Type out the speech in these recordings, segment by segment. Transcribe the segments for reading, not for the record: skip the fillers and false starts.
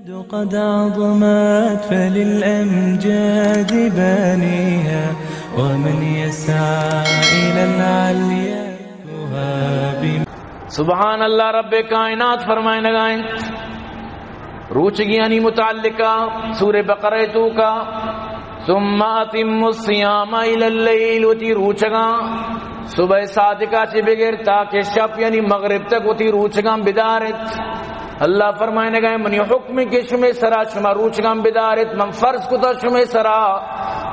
قد عظمت فللأمجاد بانيها ومن يسعى إلى العليا تهاب. سبحان اللہ رب کائنات فرمائے لگائیں روچگی یعنی متعلقہ سورہ بقرہ تو کا ثم اتم الصیام الى اللیل وتی روچگا صبح صادقہ سے بغیر تاکہ شب یعنی مغرب تک وتی روچگا بدارت. اللہ فرمائے گئے منی حکم کے شمع سرا شما روچگام بدارت من فرض کتا شمع سرا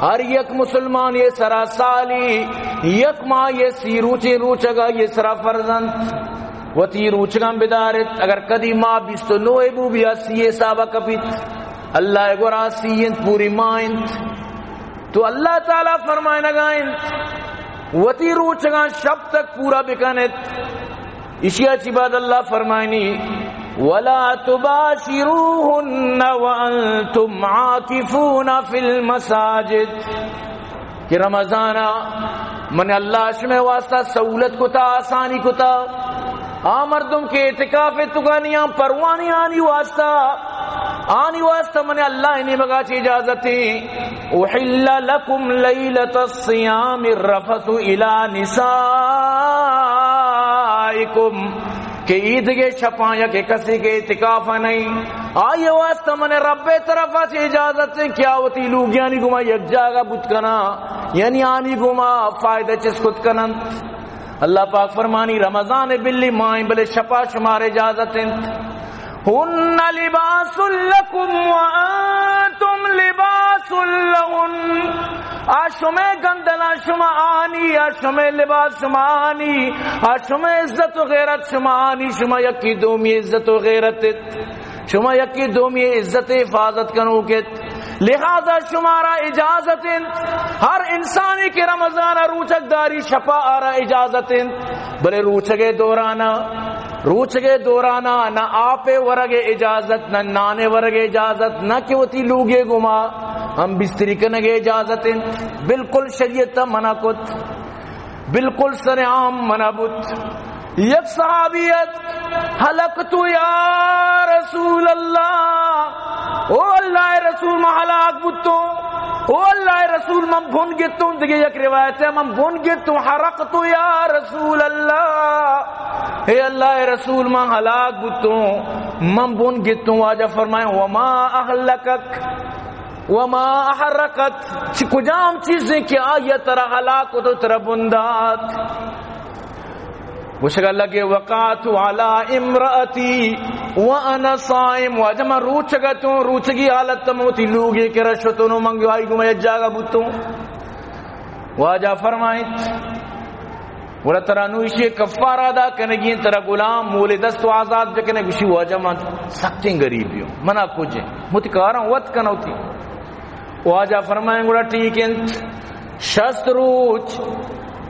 ہر یک مسلمان یہ سرا سالی یک ماہ یہ سی روچے روچگا یہ سرا فرزند وتی روچگام بدارت. اگر کدی ماہ بیستو نو ابو بیا سی صحابہ کپیت اللہ گورا سیند پوری مائند تو اللہ تعالیٰ فرمائے گئے وتی روچگا شب تک پورا بکنت. اشیاء چی بعد اللہ فرمائنی وَلَا تُبَاشِرُوهُنَّ وَأَنْتُمْ عَاكِفُونَ فِي الْمَسَاجِدِ کہ رمضانہ من اللہ شمع واسطہ سہولت کتا آسانی کتا مردم کے اعتکاف تگانیاں پروانی آنی واسطہ من اللہ انہیں مگا چی اجازتیں اُحِلَّ لَكُمْ لَيْلَةَ الصِّيَامِ الرَّفَثُ إِلَى نِسَائِكُمْ کہ عید کے چھپایا کہ کسی کے اعتکاف نہیں آئیے واسطہ من رب طرف سے اجازت ہے کیا ہوتی لوگ یعنی گما یک جاگا بت کنا یعنی آنی گما فائدہ چسکت کنن. اللہ پاک فرمانی رمضان بلی مائیں بلے شپا شمار اجازت ہیں ہن لباس لکم وانتم لباس لہن آشمے گندنا شما آنی آشمے لباس شما آنی آشمے عزت و غیرت شما آنی شما یکی دومی عزت و غیرت شما یکی دومی عزت حفاظت کنوکت. لہذا شمارا اجازت ہر انسانی کے رمضان روچک داری شفا آرا اجازت بلے روچگے دورانا نہ آپے ورگے اجازت نہ نانے ورگے اجازت نہ کہ وتی لوگے گما ہم بستری کنگے اجازت بالکل شریعت منع کت بالکل سر عام منع بت. یک صحابیت حلقت یا رسول اللہ او اللہ رسول میں ہلاک بتوں او اللہ رسول من بھون گتوں دیکھیں یک روایت ہے من بھون گتوں حرقت یا رسول اللہ اے اللہ رسول میں ہلاک بتوں من بھون گتوں. واجہ فرمائیں وما اہلکک وما احرقت کجام چیزیں کیا یہ ترہ ہلاک تو ترہ بندات وشک اللہ کے وقات علی امراتی وانا صائم واجہ روچگتوں روچگی حالت تموتی لوگی کے رشتوں منگو آئی گو میں جاگا بوتوں. واجہ فرمائیں ورہ ترہ نوشی کفار ادا کنگی ترہ غلام مول دست و آزاد بکنے گوشی واجہ من سکتیں غریبیوں منا کجیں متکاراں وقت کنوتی. واجہ فرمائیں گوڑا ٹھیک انت شست روچ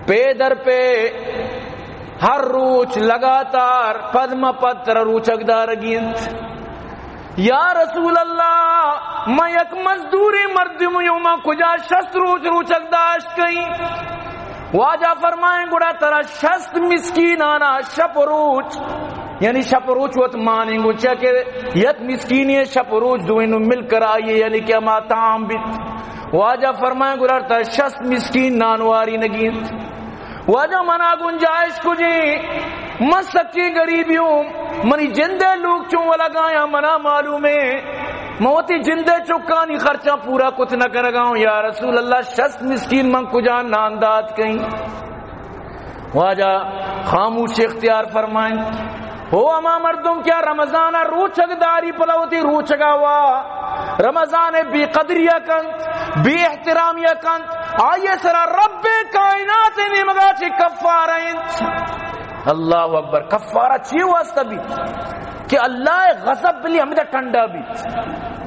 پے در پہ ہر روچ لگاتار پدم پتر روچک دارگینت. یا رسول اللہ میں یک مزدوری مردم یوما کجا شست روچ روچک داشت کہیں. واجہ فرمائیں گوڑا ترا شست مسکین آنا شپ روچ یعنی شپ روچ وقت مانیں گو چاکہ یک مسکینی شپ روچ دوئنو مل کر آئیے یعنی کہ ما تام بیت. واجہ فرمائیں گوڑا ترا شست مسکین نانواری نگینت. واجہ منا گنجائش کو جی من سچی غریبیوں منی جندے لوگ چوں لگایا منا معلوم ہے موتی جندے چکانی خرچہ پورا کچھ نہ کر گاؤں. یا رسول اللہ شست مسکین من کجا نانداد کہیں. واجہ خاموش اختیار فرمائیں ہو اما مردم کیا رمضان روچک داری پلوتی روچگا وا رمضان بی قدریہ کنت بی احترامیہ کنت آئیے سرا رب کائنات نے مگا چی کفارہ انت. اللہ اکبر کفارہ چی واسطہ بھی کہ اللہ غضب بلی ہمیں ٹھنڈا بھی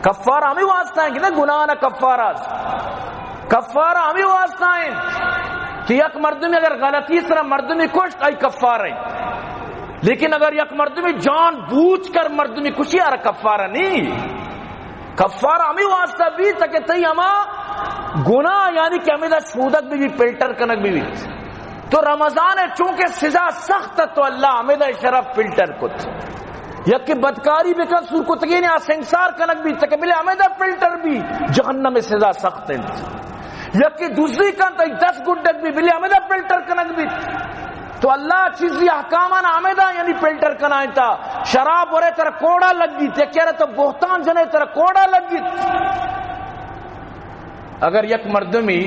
کفارہ ہمیں واسطہ ہیں کہ نا گناہ نہ کفارہ ہمیں واسطہ ہیں کہ یک مردمی اگر غلطی سرا مردمی کشت آئی کفارہ ہیں لیکن اگر یک مردمی جان بوجھ کر مردمی کشی آرہ کفارہ نہیں. کفارہ ہمیں واسطہ بھی تاکہ تی ہما گناہ یعنی کہ ہمیں دا شودک بھی پلٹر کنک بھی تو رمضان ہے چونکہ سزا سخت تو اللہ ہمیں دا شرف پلٹر کت یک کہ بدکاری بکن سرکتگی نے سنگسار کنک بھی تکبیل امیدہ فلٹر بھی جہنم سزا سخت ہے. یک کہ دوسری کن تو 10 گڈک بھی بلی امیدہ فلٹر کنک بھی. تو اللہ چیزی احکامان امیدہ یعنی فلٹر کنائیں تا. شراب ورے تر کوڑا لگ گی تے کہہ رہے تو بہتان جنے تر کوڑا لگ گی. اگر یک مردمی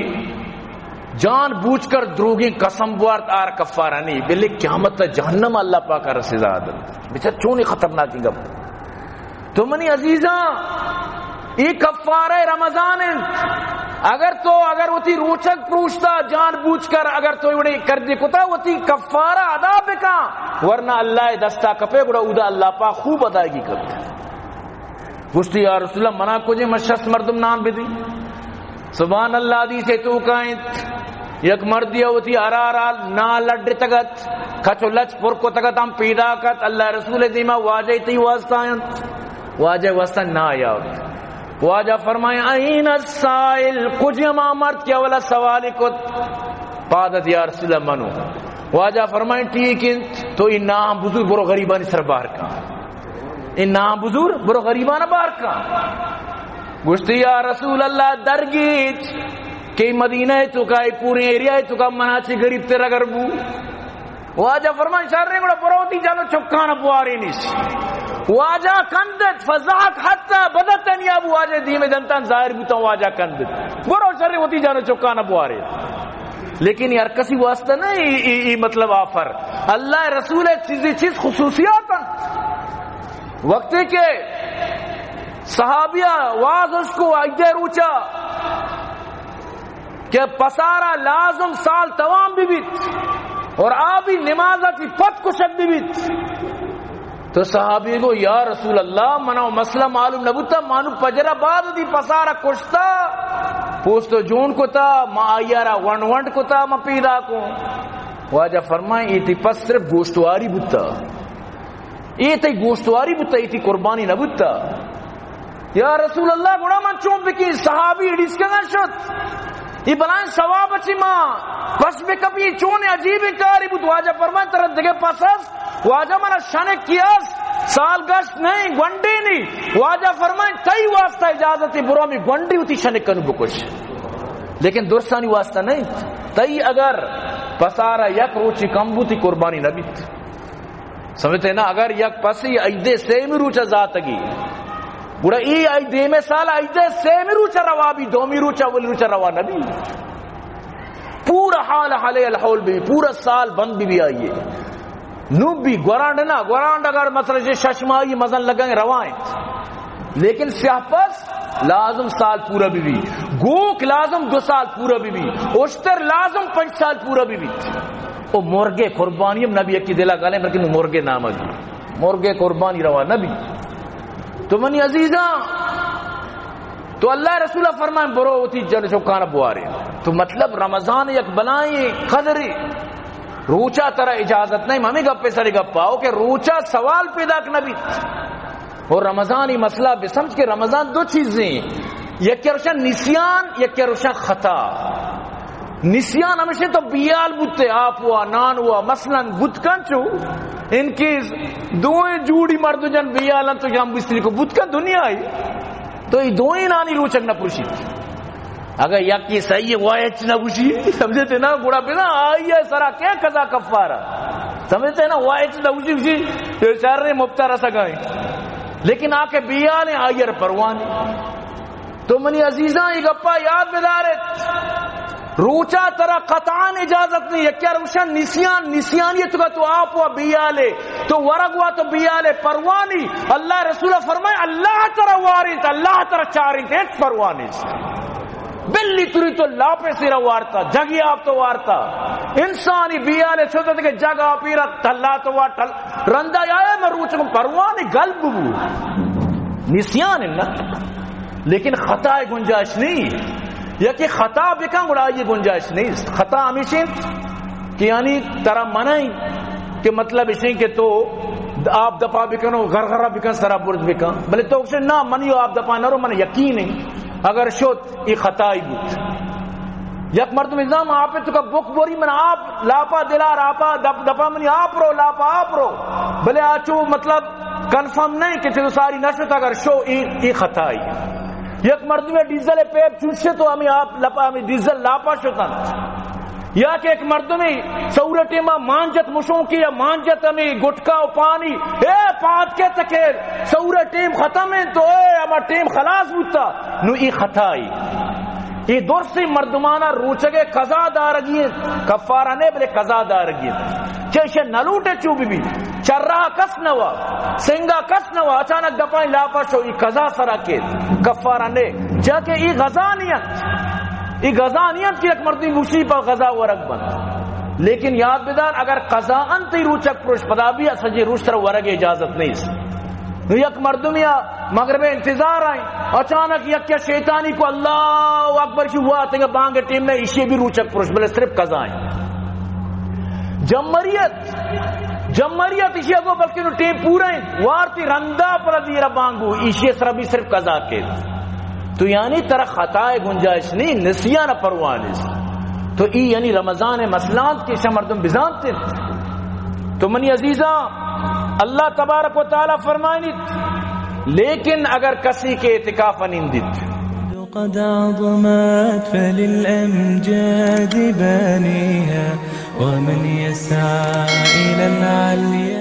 جان بوجھ کر دروگیں قسم بوارت آر کفارہ نہیں بلے قیامت جہنم اللہ پاک کا سزا دل بچہ چونی خطرناکی گب. تو منی عزیزاں یہ کفارہ رمضان اگر وہ تی روچک پروچتا جان بوجھ کر اگر تو یہ کر دی کتا وہ تی کفارہ ادا بکا ورنہ اللہ دستا کپے بڑا اودا اللہ پاک خوب ادائیگی کرتا. گوشتی یا رسول اللہ منع کو جے مشخص مردم نام بھی دی سبحان اللہ دی سے تو کائیں یک مردی ہوتی ارارا نا لڈ تگت کچو لچ پر کو تگت ہم پیدا کت اللہ رسول دیما واجہ تی واسطائن واجہ واسطہ نا آیا واجہ فرمائیں این السائل کچھ یما مرد کیا والا سوالی کت پادت یا رسول اللہ منو. واجہ فرمائیں ٹھیک تو ان نام بزرگ برو غریبانی سر بار کا ان نام بزرگ برو غریبان بار کا. گوشتی یا رسول اللہ درگیت کہ مدینہ تو کا پورے ایریا تو کا مناچی غریب تیرا گربو. واجہ فرمان شارے گوڑا پروتی جانو چکانا بواری نیس واجہ کندت فضاق حتی بدتن یا ابو واجہ دیمے دنتان ظاہر بوتا واجہ کندت برو شارے ہوتی جانو چکانا بواری. لیکن یار کسی واسطہ نہیں مطلب آفر اللہ رسول چیز خصوصیات وقتی کے صحابیہ واز اس کو آئیدے روچا کہ پسارا لازم سال توام بھی بیت اور آبی نمازہ کی پت کشک بھی بیت. تو صحابی کو یا رسول اللہ منو مسئلہ معلوم نبوتا مانو پجرہ بعد دی پسارا کشتا پوستو جون کو تا ما آئیارا ونڈ کو تا ما پیدا کو. واجہ فرمائیں یہ تی پس صرف گوشتواری بوتا یہ تی گوشتواری بوتا یہ تی قربانی نبوتا. یا رسول اللہ گوڑا من چون بکی صحابی اڈیس کنگا شد یہ بلائیں ثواب اچھی ماں پس بے کبھی چون عجیب کاری بود. واجہ فرمائیں ترد دگے پسس واجہ منا شنک کیاس سال گشت نہیں گونڈی نہیں. واجہ فرمائیں کئی واسطہ اجازتی برو میں گونڈی ہوتی شنک کنو بکش لیکن درستانی واسطہ نہیں. تئی اگر پسارا یک روچی کم بوتی قربانی نبیت سمجھتے نا. اگر یک پسی ایدے سیمی روچا ذاتگی بڑا ای ایدے میں سال ایدے سیمی روچا روا بھی دومی روچا ولی روچا روا نبی پورا حال حالے الحول بھی پورا سال بند بھی آئیے نوب بھی گورانڈ نا گورانڈ اگر مثلا ششمائی مزن لگیں روائیں لیکن سیاہ پس لازم سال پورا بھی گوک لازم 2 سال پورا بھی اشتر لازم 5 سال پورا بھی او مرگے قربانیم نبی کی دلا گالیں لیکن مرگے نام ہے مرگے قربانی روا نبی. تو منی عزیزاں تو اللہ رسول فرمائیں برو ہوتی جن چکانا بوارے. تو مطلب رمضان یک بنائیں قدری روچا ترہ اجازت نہیں ہمیں گپے سڑے گپاؤ کہ روچا سوال پیدا کرنا بھی اور رمضانی مسئلہ بھی سمجھ کے رمضان 2 چیزیں یک کیا روشن نسیان یک کیا روشن خطا. نسیان ہمیشہ تو بیال بوتے آپ ہوا نان ہوا مثلا بتکن چو ان کی دوئیں جوڑی مرد جن بیالن تو جام بستری کو بتکن دنیا آئی تو یہ دوئیں نانی روچک نہ پوشی اگر یک یہ صحیح ہے وائچ نہ پوشی سمجھتے نا گوڑا پیدا آئی ہے سرا کیا قضا کفارہ سمجھتے نا وائچ نہ پوشی چار رہے مبتہ رسا گئیں لیکن آکے بیالیں آئی ہے پروانی. تو منی عزیزاں یہ گپا یاد بدارت روچا ترا قطعان اجازت نہیں ہے کیا روشن نسیانیت کا تو آپ ہوا بیالے تو ورگ ہوا تو بیالے پروانی. اللہ رسول فرمائے اللہ ترا وارث اللہ ترا چارث ایک پروانی بلی تری تو لاپے سیرا وارتا جگی آپ تو وارتا انسانی بیالے چھوٹا تھے کہ جگ آپ ہی تھلا تو وار رندہ آیا میں روچوں پروانی گلب بو نسیان ہے نا لیکن خطا گنجائش نہیں یا کہ خطا بکن گڑا یہ گنجائش نہیں. خطا ہمیشہ کہ یعنی ترا منائی کہ مطلب اسے کہ تو آپ دفع بکنو غرغرہ بکن سرا برد بکن بلے تو اسے نہ منیو آپ دفع نہ رو من یقین نہیں اگر شد یہ خطائی بود یک مردم نظام آپ تو کا بک بوری من آپ لاپا دلار آپا دفع منی آپ رو لاپا آپ رو بلے آچو مطلب کنفرم نہیں کہ تو ساری نشت اگر شو ای خطائی یک مردمی ڈیزل پیپ چوشے تو ہمیں آپ لپا ہمیں ڈیزل لاپا شتن یا کہ ایک مردمی سورٹی میں مانجت مشوں کی یا مانجت ہمیں گٹکا و پانی پات کے تکیر سورہ ٹیم ختم ہے تو ہمارا ٹیم خلاص ہوتا نو ای خطائی یہ درسی مردمانہ روچگے قضا دارگی کفارہ نے بلے قضا دارگی چیشے نلوٹے چوبی بھی چرہ کس نوا سنگا کس نوا اچانک دپائیں لاپا شو ای قضا سرا کے کفارہ نے جاکہ ای غزانیت ای غزانیت کی ایک مردی گوشی پا غزا ورگ بند لیکن یاد بدار اگر قضا انتی روچک پروش پدا بھی سجی روش تر ورگ اجازت نہیں یک مردمیا مغرب انتظار آئیں اچانک یک کیا شیطانی کو اللہ اکبر کی ہوا آتے ہیں بانگ ٹیم نے اسے بھی روچک پروش بلے صرف قضا آئیں جمہریت اسے کو بلکہ نو ٹیم پورا ہیں وارتی رندہ پر دیرہ بانگو اسے سر بھی صرف قضا کے تو یعنی ترہ خطائے گنجائش نہیں نسیان پروانس تو ای یعنی رمضان مسلانت کے شمردم بزانتے تو منی عزیزاں اللہ تبارک و تعالی فرمائنیت لیکن اگر کسی کے اعتکاف نندت قد عظمت فللأمجاد بانيها ومن يسعى إلى العليا